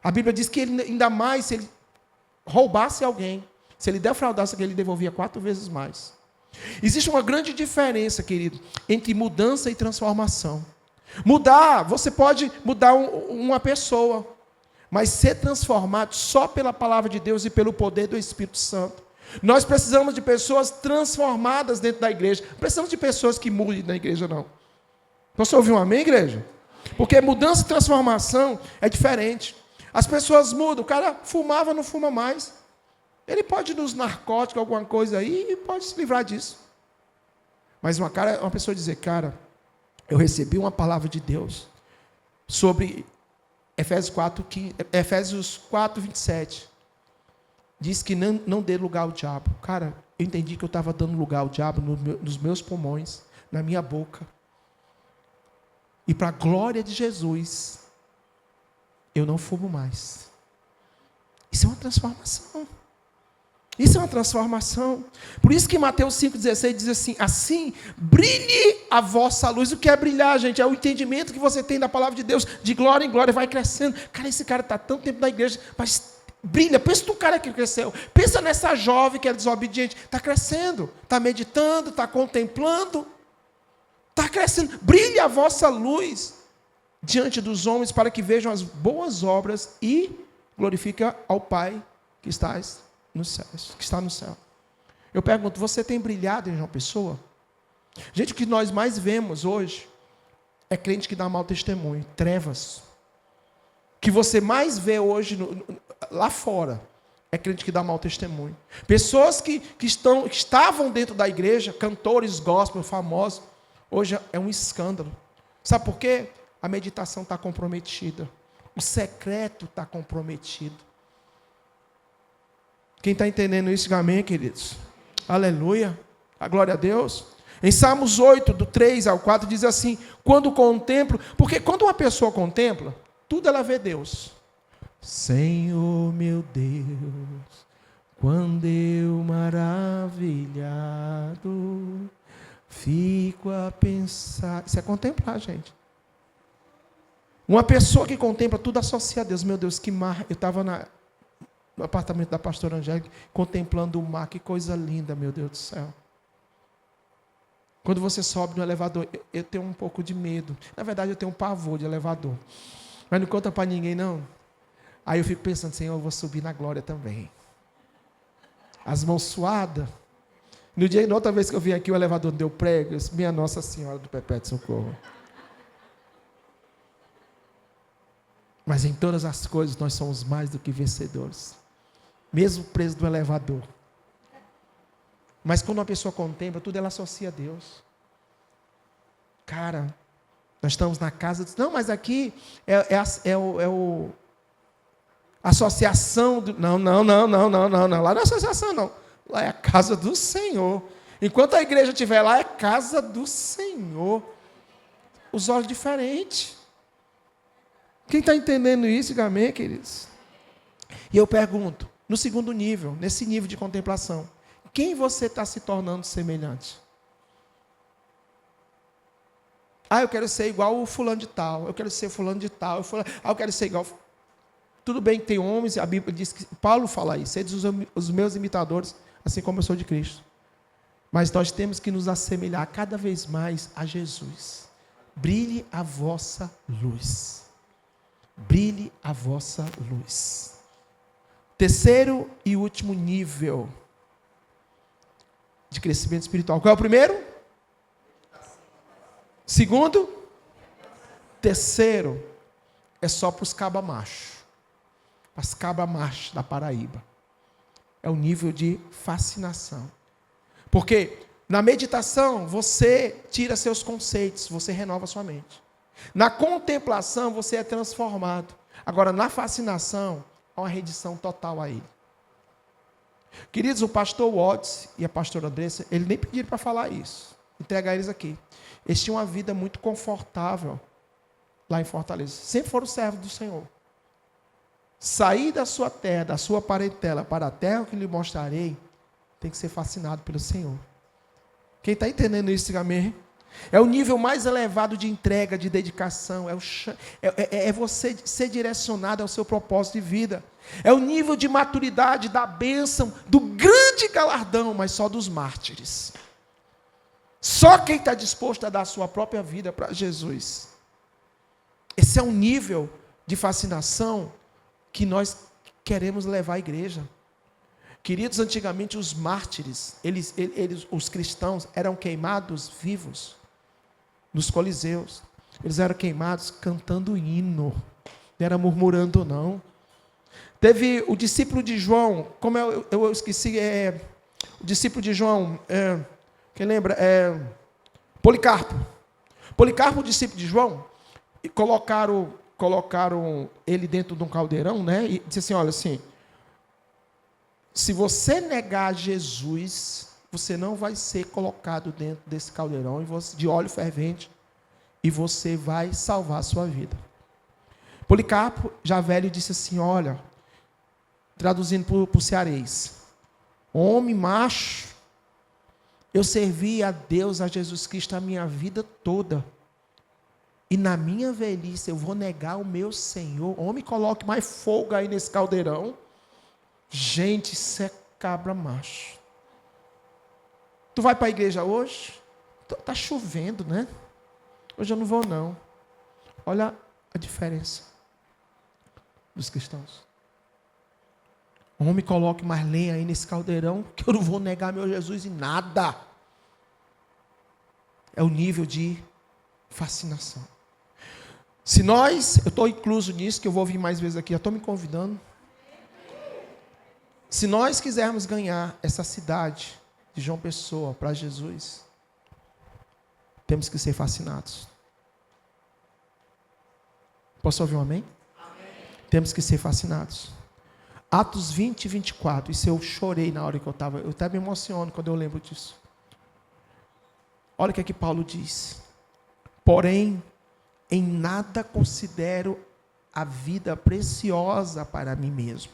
A Bíblia diz que ele, ainda mais se ele roubasse alguém, se ele defraudasse alguém, ele devolvia 4 vezes mais. Existe uma grande diferença, querido, entre mudança e transformação. Mudar, você pode mudar uma pessoa, mas ser transformado só pela palavra de Deus e pelo poder do Espírito Santo. Nós precisamos de pessoas transformadas dentro da igreja. Não precisamos de pessoas que mudem na igreja, não. Posso ouvir um amém, igreja? Porque mudança e transformação é diferente. As pessoas mudam. O cara fumava, não fuma mais. Ele pode ir nos narcóticos, alguma coisa aí, e pode se livrar disso. Mas uma pessoa dizer, cara, eu recebi uma palavra de Deus sobre Efésios 4, 27. Diz que não dê lugar ao diabo. Cara, eu entendi que eu estava dando lugar ao diabo nos meus pulmões, na minha boca. E para a glória de Jesus, eu não fumo mais. Isso é uma transformação. Isso é uma transformação. Por isso que Mateus 5,16 diz assim, assim, brilhe a vossa luz. O que é brilhar, gente? É o entendimento que você tem da palavra de Deus, de glória em glória, vai crescendo. Cara, esse cara está tanto tempo na igreja, mas brilha. Pensa no cara que cresceu. Pensa nessa jovem que é desobediente. Está crescendo, está meditando, está contemplando. Está crescendo. Brilhe a vossa luz diante dos homens para que vejam as boas obras e glorifiquem ao Pai que está nos céus. Eu pergunto, você tem brilhado em João Pessoa? Gente, o que nós mais vemos hoje é crente que dá mau testemunho, trevas. O que você mais vê hoje lá fora é crente que dá mau testemunho. Pessoas que estavam dentro da igreja, cantores gospel famosos, hoje é um escândalo. Sabe por quê? A meditação está comprometida. O secreto está comprometido. Quem está entendendo isso, diga amém, queridos. Aleluia. A glória a Deus. Em Salmos 8, do 3 ao 4, diz assim, quando contemplo, porque quando uma pessoa contempla, tudo ela vê Deus. Senhor meu Deus, quando eu maravilhado, fico a pensar. Isso é contemplar, gente. Uma pessoa que contempla, tudo associa a Deus. Meu Deus, que mar. Eu estava no apartamento da pastora Angélica, contemplando o mar, que coisa linda, meu Deus do céu. Quando você sobe no elevador, eu tenho um pouco de medo. Na verdade, eu tenho um pavor de elevador. Mas não conta para ninguém, não. Aí eu fico pensando, Senhor, eu vou subir na glória também. As mãos suadas. Na outra vez que eu vim aqui, o elevador deu prego. Eu disse, minha Nossa Senhora do Perpétuo Socorro. Mas em todas as coisas, nós somos mais do que vencedores. Mesmo preso do elevador. Mas quando uma pessoa contempla, tudo ela associa a Deus. Cara, nós estamos na casa... Não, mas aqui associação... Não. Lá não é associação, não. Lá é a casa do Senhor. Enquanto a igreja estiver lá, é casa do Senhor. Os olhos diferentes. Quem está entendendo isso, diga amém, queridos? E eu pergunto, no segundo nível, nesse nível de contemplação, quem você está se tornando semelhante? Eu quero ser igual o fulano de tal, eu quero ser fulano de tal, eu quero ser igual... Tudo bem que tem homens, a Bíblia diz que Paulo fala isso, sede os meus imitadores, assim como eu sou de Cristo. Mas nós temos que nos assemelhar cada vez mais a Jesus. Brilhe a vossa luz. Brilhe a vossa luz. Terceiro e último nível de crescimento espiritual. Qual é o primeiro? Segundo? Terceiro é só para os cabra macho. As cabra macho da Paraíba. É o nível de fascinação. Porque na meditação você tira seus conceitos, você renova sua mente. Na contemplação você é transformado. Agora na fascinação há uma rendição total a ele. Queridos, o pastor Watts e a pastora Andressa, eles nem pediram para falar isso. Entregar eles aqui. Eles tinham uma vida muito confortável lá em Fortaleza. Sempre foram servos do Senhor. Sair da sua terra, da sua parentela, para a terra que lhe mostrarei, tem que ser fascinado pelo Senhor. Quem está entendendo isso, diga amém. É o nível mais elevado de entrega, de dedicação. É você ser direcionado ao seu propósito de vida. É o nível de maturidade da bênção, do grande galardão, mas só dos mártires. Só quem está disposto a dar a sua própria vida para Jesus. Esse é um nível de fascinação que nós queremos levar à igreja. Queridos, antigamente os mártires, os cristãos, eram queimados vivos nos coliseus. Eles eram queimados cantando hino, não era murmurando não. Teve o discípulo de João, como eu esqueci, o discípulo de João, quem lembra? Policarpo. Policarpo, o discípulo de João, e colocaram ele dentro de um caldeirão, né? E disse assim, olha assim, se você negar Jesus, você não vai ser colocado dentro desse caldeirão de óleo fervente e você vai salvar a sua vida. Policarpo, já velho, disse assim, olha, traduzindo para o cearês, homem macho, eu servi a Deus, a Jesus Cristo a minha vida toda. E na minha velhice eu vou negar o meu Senhor. Homem, coloque mais fogo aí nesse caldeirão. Gente, isso é cabra macho. Tu vai para a igreja hoje? Está chovendo, né? Hoje eu não vou não. Olha a diferença dos cristãos. Homem, coloque mais lenha aí nesse caldeirão, que eu não vou negar meu Jesus em nada. É o nível de fascinação. Se nós, eu estou incluso nisso, que eu vou vir mais vezes aqui, já estou me convidando. Se nós quisermos ganhar essa cidade de João Pessoa para Jesus, temos que ser fascinados. Posso ouvir um amém? Amém? Temos que ser fascinados. Atos 20 e 24, isso eu chorei na hora que eu até me emociono quando eu lembro disso. Olha o que é que Paulo diz. Porém, em nada considero a vida preciosa para mim mesmo,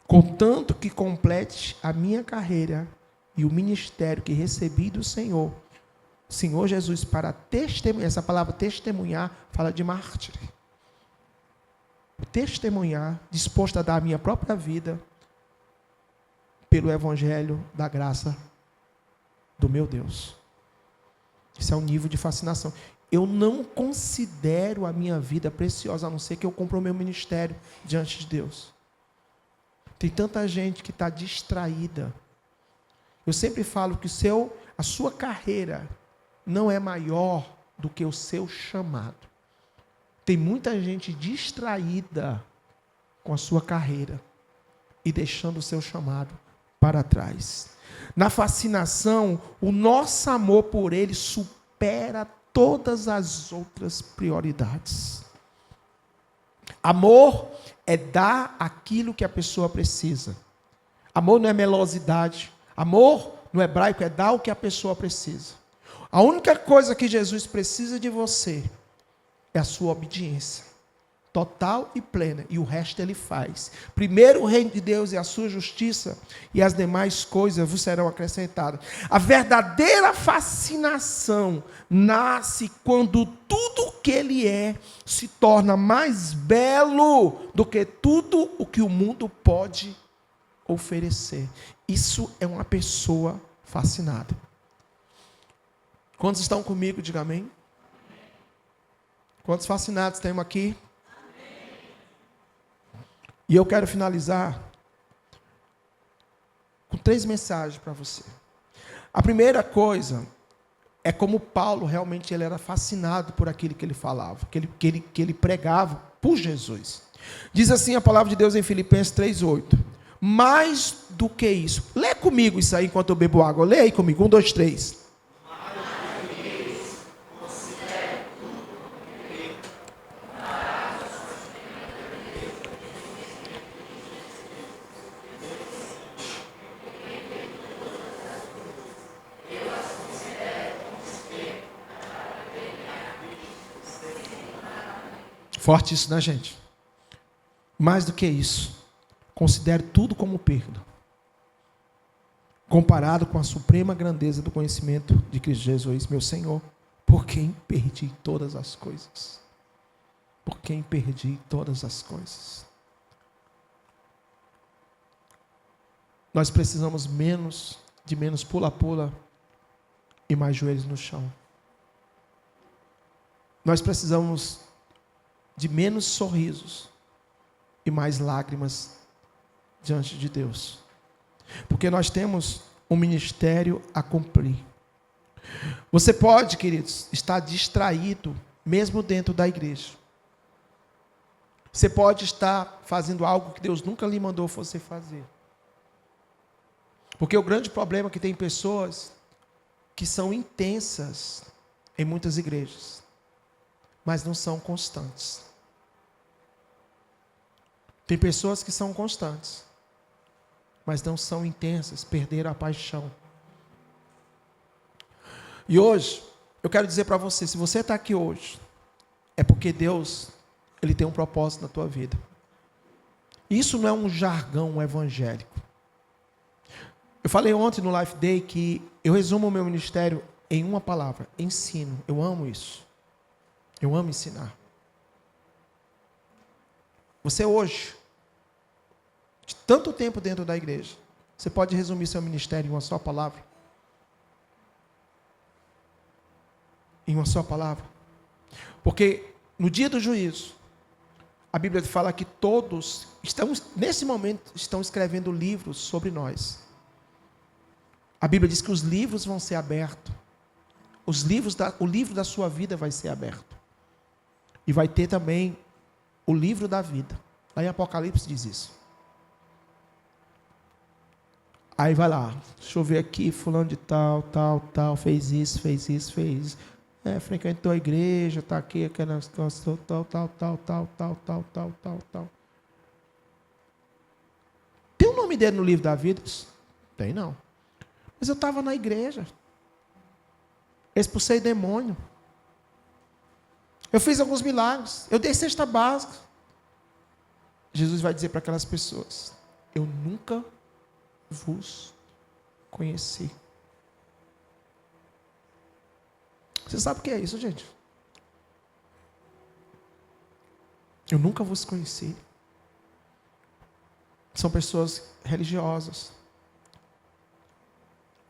contanto que complete a minha carreira e o ministério que recebi do Senhor Jesus, para testemunhar. Essa palavra testemunhar fala de mártir. Testemunhar, disposto a dar a minha própria vida pelo evangelho da graça do meu Deus. Esse é um nível de fascinação. Eu não considero a minha vida preciosa, a não ser que eu cumpra o meu ministério diante de Deus. Tem tanta gente que está distraída. Eu sempre falo que a sua carreira não é maior do que o seu chamado. Tem muita gente distraída com a sua carreira e deixando o seu chamado para trás. Na fascinação, o nosso amor por Ele supera todas as outras prioridades. Amor é dar aquilo que a pessoa precisa. Amor não é melosidade. Amor, no hebraico, é dar o que a pessoa precisa. A única coisa que Jesus precisa de você é a sua obediência. total e plena, e o resto ele faz. Primeiro o reino de Deus e a sua justiça, e as demais coisas vos serão acrescentadas. A verdadeira fascinação nasce quando tudo que ele é se torna mais belo do que tudo o que o mundo pode oferecer. Isso é uma pessoa fascinada. Quantos estão comigo? Diga amém. Quantos fascinados temos aqui? E eu quero finalizar com 3 mensagens para você. A primeira coisa é como Paulo realmente ele era fascinado por aquilo que ele falava, que ele pregava por Jesus. Diz assim a palavra de Deus em Filipenses 3:8. Mais do que isso. Lê comigo isso aí enquanto eu bebo água. Lê aí comigo. 1, 2, 3. Forte isso, né, gente? Mais do que isso, considere tudo como perda, comparado com a suprema grandeza do conhecimento de Cristo Jesus, meu Senhor, por quem perdi todas as coisas. Por quem perdi todas as coisas. Nós precisamos menos pula-pula e mais joelhos no chão. Nós precisamos de menos sorrisos e mais lágrimas diante de Deus. Porque nós temos um ministério a cumprir. Você pode, queridos, estar distraído mesmo dentro da igreja. Você pode estar fazendo algo que Deus nunca lhe mandou você fazer. Porque o grande problema é que tem pessoas que são intensas em muitas igrejas, mas não são constantes. Tem pessoas que são constantes, mas não são intensas, perderam a paixão. E hoje, eu quero dizer para você, se você está aqui hoje, é porque Deus, Ele tem um propósito na tua vida. Isso não é um jargão evangélico. Eu falei ontem no Life Day que eu resumo o meu ministério em uma palavra: ensino. Eu amo isso. Eu amo ensinar. Você hoje, de tanto tempo dentro da igreja, você pode resumir seu ministério em uma só palavra? Em uma só palavra? Porque no dia do juízo, a Bíblia fala que todos, nesse momento, estão escrevendo livros sobre nós. A Bíblia diz que os livros vão ser abertos. O livro da sua vida vai ser aberto. E vai ter também o livro da vida. Lá em Apocalipse diz isso. Aí vai lá, deixa eu ver aqui, fulano de tal, fez isso. Frequentou a igreja, está aqui, aquela situação, tal. Tem o nome dele no livro da vida? Tem não. Mas eu estava na igreja. Expulsei demônio. Eu fiz alguns milagres. Eu dei cesta básica. Jesus vai dizer para aquelas pessoas: eu nunca vos conheci. Você sabe o que é isso, gente? Eu nunca vos conheci. São pessoas religiosas.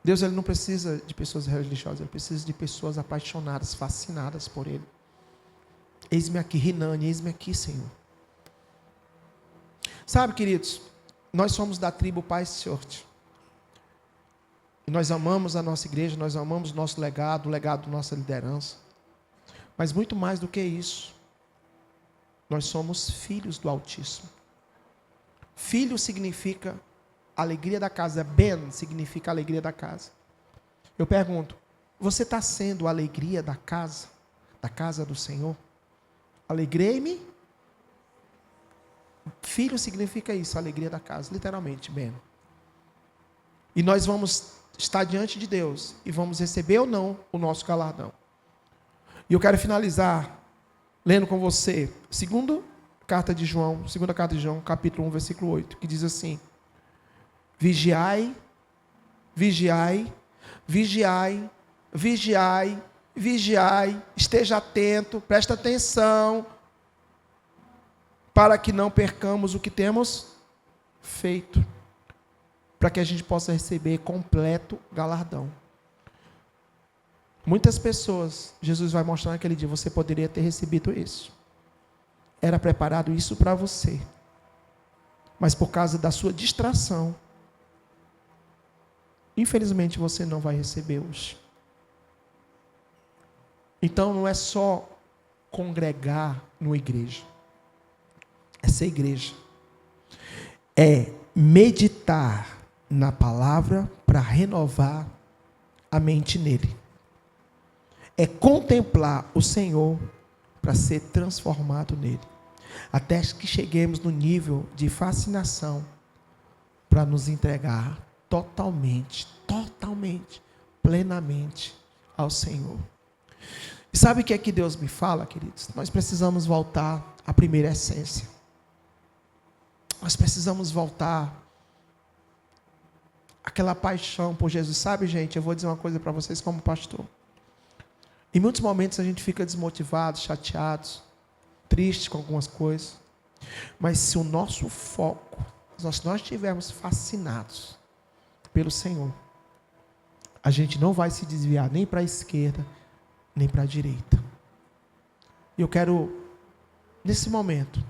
Deus, Ele não precisa de pessoas religiosas, Ele precisa de pessoas apaixonadas, fascinadas por Ele. Eis-me aqui, Rinani, eis-me aqui, Senhor. Sabe, queridos, nós somos da tribo Paz Church. E nós amamos a nossa igreja, nós amamos o nosso legado, o legado da nossa liderança. Mas muito mais do que isso, nós somos filhos do Altíssimo. Filho significa alegria da casa. Ben significa alegria da casa. Eu pergunto, você está sendo a alegria da casa do Senhor? Alegrei-me. Filho significa isso, alegria da casa, literalmente, Ben. E nós vamos estar diante de Deus e vamos receber ou não o nosso galardão. E eu quero finalizar lendo com você 2 carta de João, segunda carta de João, capítulo 1, versículo 8, que diz assim: vigiai, vigiai, vigiai, vigiai, vigiai, esteja atento, presta atenção, para que não percamos o que temos feito, para que a gente possa receber completo galardão. Muitas pessoas, Jesus vai mostrar naquele dia, você poderia ter recebido isso. Era preparado isso para você. Mas por causa da sua distração, infelizmente você não vai receber hoje. Então não é só congregar numa igreja. É ser igreja. É meditar na palavra para renovar a mente nele. É contemplar o Senhor para ser transformado nele. Até que cheguemos no nível de fascinação para nos entregar totalmente, plenamente ao Senhor. E sabe o que é que Deus me fala, queridos? Nós precisamos voltar à primeira essência. Nós precisamos voltar àquela paixão por Jesus. Sabe, gente, eu vou dizer uma coisa para vocês como pastor. Em muitos momentos a gente fica desmotivado, chateado, triste com algumas coisas. Mas se o nosso foco, se nós estivermos fascinados pelo Senhor, a gente não vai se desviar nem para a esquerda, nem para a direita. E eu quero, nesse momento,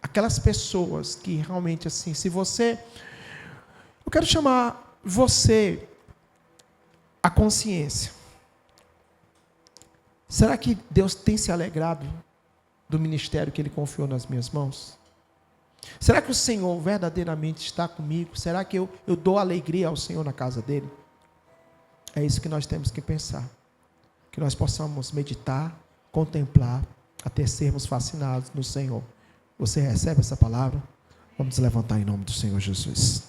aquelas pessoas que realmente assim, se você... Eu quero chamar você à consciência. Será que Deus tem se alegrado do ministério que Ele confiou nas minhas mãos? Será que o Senhor verdadeiramente está comigo? Será que eu dou alegria ao Senhor na casa dEle? É isso que nós temos que pensar. Que nós possamos meditar, contemplar, até sermos fascinados no Senhor. Você recebe essa palavra? Vamos levantar em nome do Senhor Jesus.